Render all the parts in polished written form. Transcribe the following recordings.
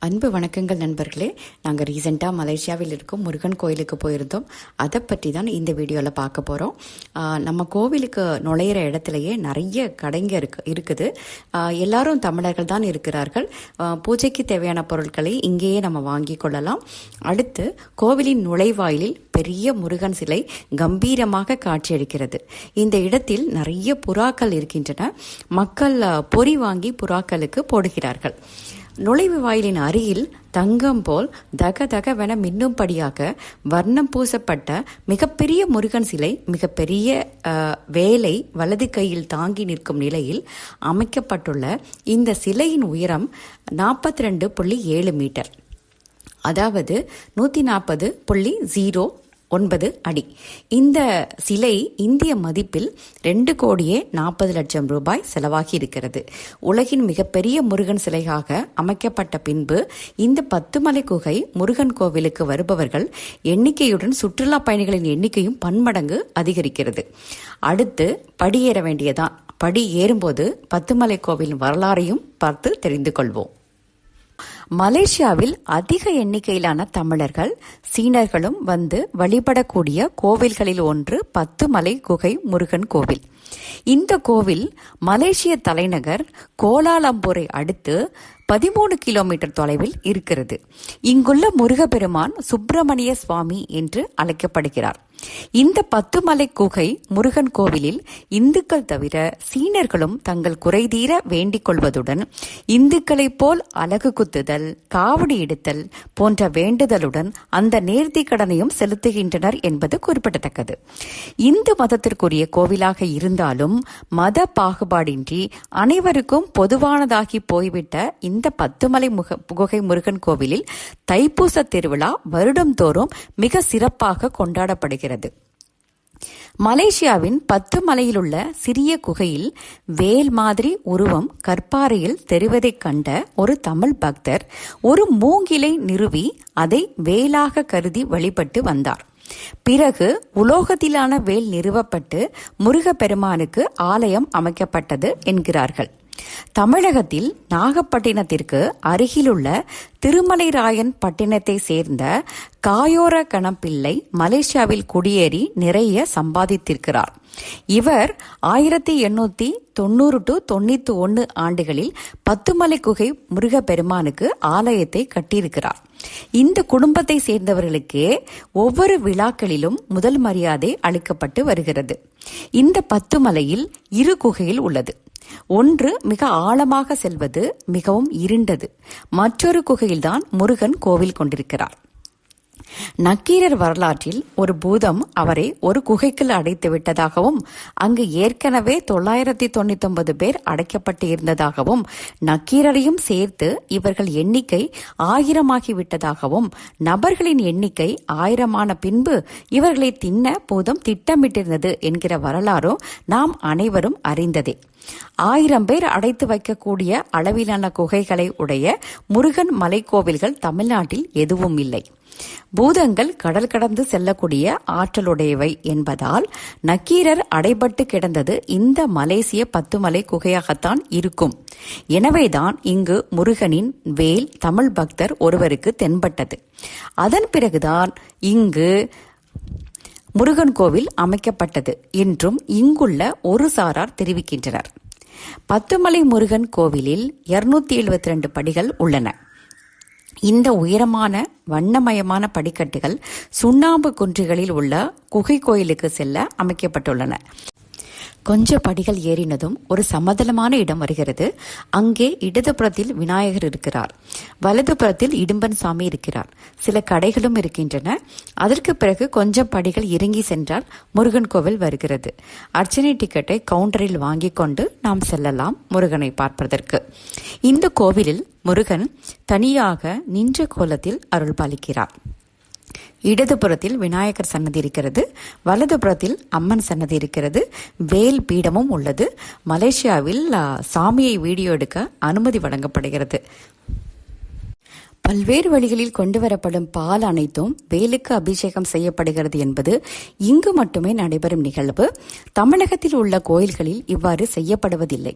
அன்பு வணக்கங்கள் நண்பர்களே. நாங்கள் ரீசெண்டாக மலேசியாவில் இருக்கும் முருகன் கோயிலுக்கு போயிருந்தோம். அதை பற்றி தான் இந்த வீடியோவில் பார்க்க போகிறோம். நம்ம கோவிலுக்கு நுழையிற இடத்துலையே நிறைய கடைங்க இருக்குது. எல்லாரும் தமிழர்கள் தான் இருக்கிறார்கள். பூஜைக்கு தேவையான பொருட்களை இங்கேயே நம்ம வாங்கி கொள்ளலாம். அடுத்து கோவிலின் நுழைவாயிலில் பெரிய முருகன் சிலை கம்பீரமாக காட்சியளிக்கிறது. இந்த இடத்தில் நிறைய புறாக்கள் இருக்கின்றன. மக்கள் பொறி வாங்கி புறாக்களுக்கு போடுகிறார்கள். நுழைவு வாயிலின் அருகில் தங்கம் போல் தக தகவென மின்னும்படியாக வர்ணம் பூசப்பட்ட மிகப்பெரிய முருகன் சிலை மிகப்பெரிய வேலை வலது கையில் தாங்கி நிற்கும் நிலையில் அமைக்கப்பட்டுள்ள இந்த சிலையின் உயரம் 42.7 மீட்டர், அதாவது 140.09 அடி. இந்த சிலை இந்திய மதிப்பில் 2,40,00,000 ரூபாய் செலவாகி இருக்கிறது. உலகின் மிகப்பெரிய முருகன் சிலையாக அமைக்கப்பட்ட பின்பு இந்த 10 மலை குகை முருகன் கோவிலுக்கு வருபவர்கள் எண்ணிக்கையுடன் சுற்றுலா பயணிகளின் எண்ணிக்கையும் பன்மடங்கு அதிகரிக்கிறது. அடுத்து படியேற வேண்டியதான். படி ஏறும்போது 10 மலை கோவிலின் வரலாறையும் பார்த்து தெரிந்து கொள்வோம். மலேசியாவில் அதிக எண்ணிக்கையிலான தமிழர்கள் சீனர்களும் வந்து வழிபடக்கூடிய கோவில்களில் ஒன்று 10 மலை குகை முருகன் கோவில். இந்த கோவில் மலேசிய தலைநகர் கோலாலம்பூரை அடுத்து 13 கிலோமீட்டர் தொலைவில் இருக்கிறது. இங்குள்ள முருகப்பெருமான் சுப்பிரமணிய சுவாமி என்று அழைக்கப்படுகிறார். இந்த 10 மலை குகை முருகன் கோவிலில் இந்துக்கள் தவிர சீனர்களும் தங்கள் குறைதீர வேண்டிக் கொள்வதுடன் இந்துக்களைப் போல் அலகு குத்துதல், காவடி எடுத்தல் போன்ற வேண்டுதலுடன் அந்த நேர்த்தி கடனையும் செலுத்துகின்றனர் என்பது குறிப்பிடத்தக்கது. இந்து மதத்திற்குரிய கோவிலாக இருந்தாலும் மத பாகுபாடின்றி அனைவருக்கும் பொதுவானதாகி போய்விட்ட இந்த 10 மலை குகை முருகன் கோவிலில் தைப்பூச திருவிழா வருடந்தோறும் மிக சிறப்பாக கொண்டாடப்படுகிறது. மலேசியாவின் 10 மலையிலுள்ள சிறிய குகையில் வேல் மாதிரி உருவம் கற்பாறையில் தெரிவதைக் கண்ட ஒரு தமிழ் பக்தர் ஒரு மூங்கிலை நிறுவி அதை வேலாக கருதி வழிபட்டு வந்தார். பிறகு உலோகத்திலான வேல் நிறுவப்பட்டு முருகப்பெருமானுக்கு ஆலயம் அமைக்கப்பட்டது என்கிறார்கள். தமிழகத்தில் நாகப்பட்டினத்திற்கு அருகிலுள்ள திருமலைராயன் பட்டினத்தை சேர்ந்த காயோர கணப்பிள்ளை மலேசியாவில் குடியேறி நிறைய சம்பாதித்திருக்கிறார். இவர் 1890-91 ஆண்டுகளில் 10 மலை குகை முருகப்பெருமானுக்கு ஆலயத்தை கட்டியிருக்கிறார். இந்த குடும்பத்தை சேர்ந்தவர்களுக்கே ஒவ்வொரு விழாக்களிலும் முதல் மரியாதை அளிக்கப்பட்டு வருகிறது. இந்த 10 மலையில் 2 குகையில் உள்ளது. ஒன்று மிக ஆழமாக செல்வது மிகவும் இருண்டது. மற்றொரு குகையில்தான் முருகன் கோவில் கொண்டிருக்கிறார். நக்கீரர் வரலாற்றில் ஒரு பூதம் அவரை ஒரு குகைக்குள் அடைத்து விட்டதாகவும் அங்கு ஏற்கனவே 999 பேர் அடைக்கப்பட்டு இருந்ததாகவும் நக்கீரரையும் சேர்த்து இவர்கள் எண்ணிக்கை 1000 விட்டதாகவும் நபர்களின் எண்ணிக்கை 1000 பின்பு இவர்களை தின்ன பூதம் திட்டமிட்டிருந்தது என்கிற வரலாறும் நாம் அனைவரும் அறிந்ததே. 1000 பேர் அடைத்து வைக்கக்கூடிய அளவிலான குகைகளை உடைய முருகன் மலைக்கோவில்கள் தமிழ்நாட்டில் எதுவும் இல்லை. பூதங்கள் கடல் கடந்து செல்லக்கூடிய ஆற்றலுடையவை என்பதால் நக்கீரர் அடைபட்டு கிடந்தது இந்த மலேசிய 10 மலை குகையாகத்தான் இருக்கும். எனவேதான் இங்கு முருகனின் வேல் தமிழ் பக்தர் ஒருவருக்கு தென்பட்டது. அதன் பிறகுதான் இங்கு முருகன் கோவில் அமைக்கப்பட்டது என்றும் இங்குள்ள ஒரு சாரார் தெரிவிக்கின்றனர். 10 மலை முருகன் கோவிலில் 272 படிகள் உள்ளன. இந்த உயரமான வண்ணமயமான படிக்கட்டுகள் சுண்ணாம்பு குன்றுகளில் உள்ள குகை கோயிலுக்கு செல்ல அமைக்கப்பட்டுள்ளன. கொஞ்ச படிகள் ஏறினதும் ஒரு சமதளமான இடம் வருகிறது. அங்கே இடதுபுறத்தில் விநாயகர் இருக்கிறார், வலதுபுறத்தில் இடும்பன் சாமி இருக்கிறார். சில கடைகளும் இருக்கின்றன. அதற்கு பிறகு கொஞ்சம் படிகள் இறங்கி சென்றால் முருகன் கோவில் வருகிறது. அர்ச்சனை டிக்கெட்டை கவுண்டரில் வாங்கி கொண்டு நாம் செல்லலாம் முருகனை பார்ப்பதற்கு. இந்த கோவிலில் முருகன் தனியாக நின்ற கோலத்தில் அருள் பாலிக்கிறார். இடதுபுறத்தில் விநாயகர் சன்னதி இருக்கிறது, வலதுபுறத்தில் அம்மன் சன்னதி இருக்கிறது, வேல் பீடமும் உள்ளது. மலேசியாவில் சாமியை வீடியோ எடுக்க அனுமதி வழங்கப்படுகிறது. பல்வேறு வழிகளில் கொண்டு வரப்படும் பால் அனைத்தும் வேலுக்கு அபிஷேகம் செய்யப்படுகிறது என்பது இங்கு மட்டுமே நடைபெறும் நிகழ்வு. தமிழகத்தில் உள்ள கோயில்களில் இவ்வாறு செய்யப்படுவதில்லை.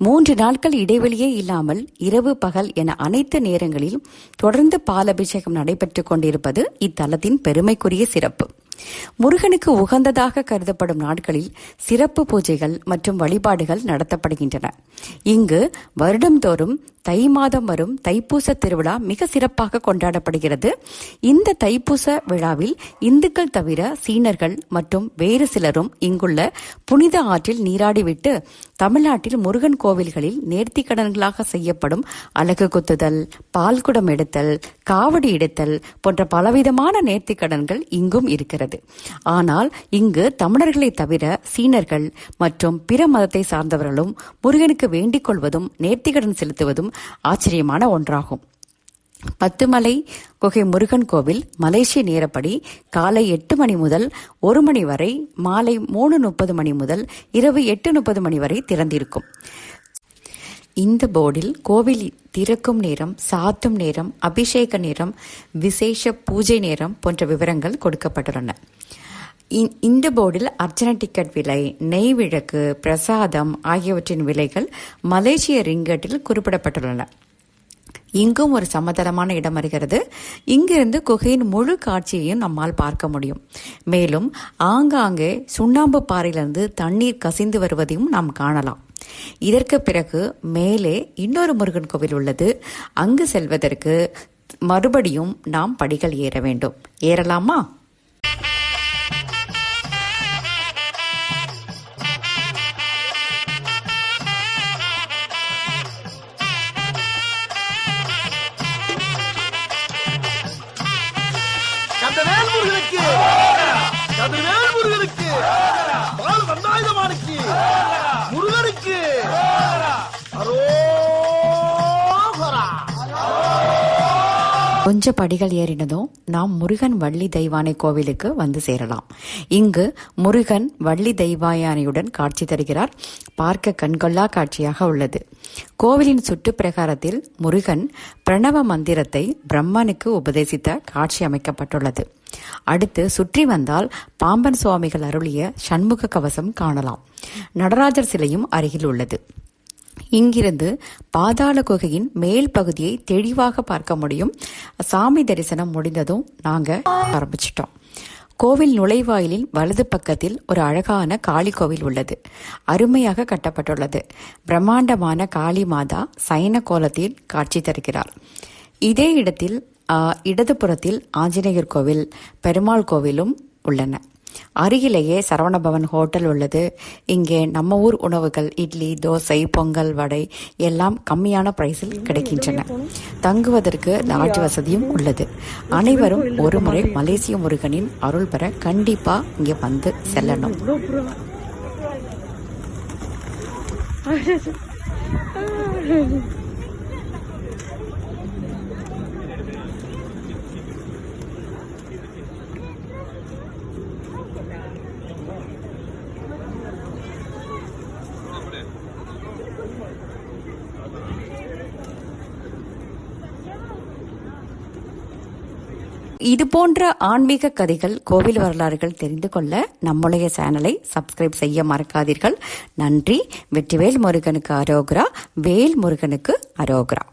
3 நாட்கள் இடைவெளியே இல்லாமல் இரவு பகல் என அனைத்து நேரங்களிலும் தொடர்ந்து பால் அபிஷேகம் நடைபெற்றுக் கொண்டிருப்பது இத்தலத்தின் பெருமைக்குரிய சிறப்பு. முருகனுக்கு உகந்ததாக கருதப்படும் நாட்களில் சிறப்பு பூஜைகள் மற்றும் வழிபாடுகள் நடத்தப்படுகின்றன. இங்கு வருடந்தோறும் தை மாதம் வரும் தைப்பூச திருவிழா மிக சிறப்பாக கொண்டாடப்படுகிறது. இந்த தைப்பூச விழாவில் இந்துக்கள் தவிர சீனர்கள் மற்றும் வேறு சிலரும் இங்குள்ள புனித ஆற்றில் நீராடிவிட்டு தமிழ்நாட்டில் முருகன் கோவில்களில் நேர்த்திக்கடன்களாக செய்யப்படும் அலகு குத்துதல், பால்குடம் எடுத்தல், காவடி எடுத்தல் போன்ற பலவிதமான நேர்த்திக்கடன்கள் இங்கும் இருக்கிறது. ஆனால் இங்கு தமிழர்களை தவிர சீனர்கள் மற்றும் பிற மதத்தை சார்ந்தவர்களும் முருகனுக்கு வேண்டிக் கொள்வதும் நேர்த்திக்கடன் செலுத்துவதும் ஆச்சரியமான ஒன்றாகும். பத்துமலை குகை முருகன் கோவில் மலேசிய நேரப்படி காலை 8 மணி முதல் 1 மணி வரை, மாலை 3:30 மணி முதல் இரவு 8:30 மணி வரை திறந்திருக்கும். இந்த போர்டில் கோவில் திறக்கும் நேரம், சாத்தும் நேரம், அபிஷேக நேரம், விசேஷ பூஜை நேரம் போன்ற விவரங்கள் கொடுக்கப்பட்டுள்ளன. இந்த போர்டில் அர்ச்சனை டிக்கெட் விலை, நெய் விளக்கு, பிரசாதம் ஆகியவற்றின் விலைகள் மலேசிய ரிங்கட்டில் குறிப்பிடப்பட்டுள்ளன. இங்கும் ஒரு சமதளமான இடம் வருகிறது. இங்கிருந்து குகையின் முழு காட்சியையும் நம்மால் பார்க்க முடியும். மேலும் ஆங்காங்கே சுண்ணாம்பு பாறையிலிருந்து தண்ணீர் கசிந்து வருவதையும் நாம் காணலாம். இதற்கு பிறகு மேலே இன்னொரு முருகன் கோவில் உள்ளது. அங்கு செல்வதற்கு மறுபடியும் நாம் படிகள் ஏற வேண்டும். ஏறலாமா? முருகனுக்கு கொஞ்ச படிகள் ஏறினதும் நாம் முருகன் வள்ளி தெய்வானை கோவிலுக்கு வந்து சேரலாம். இங்கு முருகன் வள்ளி தெய்வாயானையுடன் காட்சி தருகிறார். பார்க்க கண்கொள்ளா காட்சியாக உள்ளது. கோவிலின் சுற்று பிரகாரத்தில் முருகன் பிரணவ மந்திரத்தை பிரம்மனுக்கு உபதேசித்த காட்சி அமைக்கப்பட்டுள்ளது. அடுத்து சுற்றி வந்தால் பாம்பன் சுவாமிகள் அருளிய சண்முக கவசம் காணலாம். நடராஜர் சிலையும் அருகில் உள்ளது. இங்கிருந்து பாதாள குகையின் மேல் பகுதியை தெளிவாக பார்க்க முடியும். சாமி தரிசனம் முடிந்ததும் நாங்க ஆரம்பிச்சிட்டோம். கோவில் நுழைவாயிலின் வலது பக்கத்தில் ஒரு அழகான காளி கோவில் உள்ளது. அருமையாக கட்டப்பட்டுள்ளது. பிரம்மாண்டமான காளி மாதா சயன கோலத்தில் காட்சி தருகிறார். இதே இடத்தில் இடதுபுறத்தில் ஆஞ்சநேயர் கோவில், பெருமாள் கோவிலும் உள்ளன. அருகிலேயே சரவணபவன் ஹோட்டல் உள்ளது. இங்கே நம்ம ஊர் உணவுகள் இட்லி, தோசை, பொங்கல், வடை எல்லாம் கம்மியான பிரைஸில் கிடைக்கின்றன. தங்குவதற்கு லாட்ஜ் வசதியும் உள்ளது. அனைவரும் ஒரு முறை மலேசிய முருகனின் அருள் பெற கண்டிப்பா இங்கே வந்து செல்லணும். இது போன்ற ஆன்மீக கதைகள், கோவில் வரலாறுகள் தெரிந்து கொள்ள நம்முடைய சேனலை சப்ஸ்கிரைப் செய்ய மறக்காதீர்கள். நன்றி. வெற்றிவேல் முருகனுக்கு அரோகரா. வேல் முருகனுக்கு அரோகரா.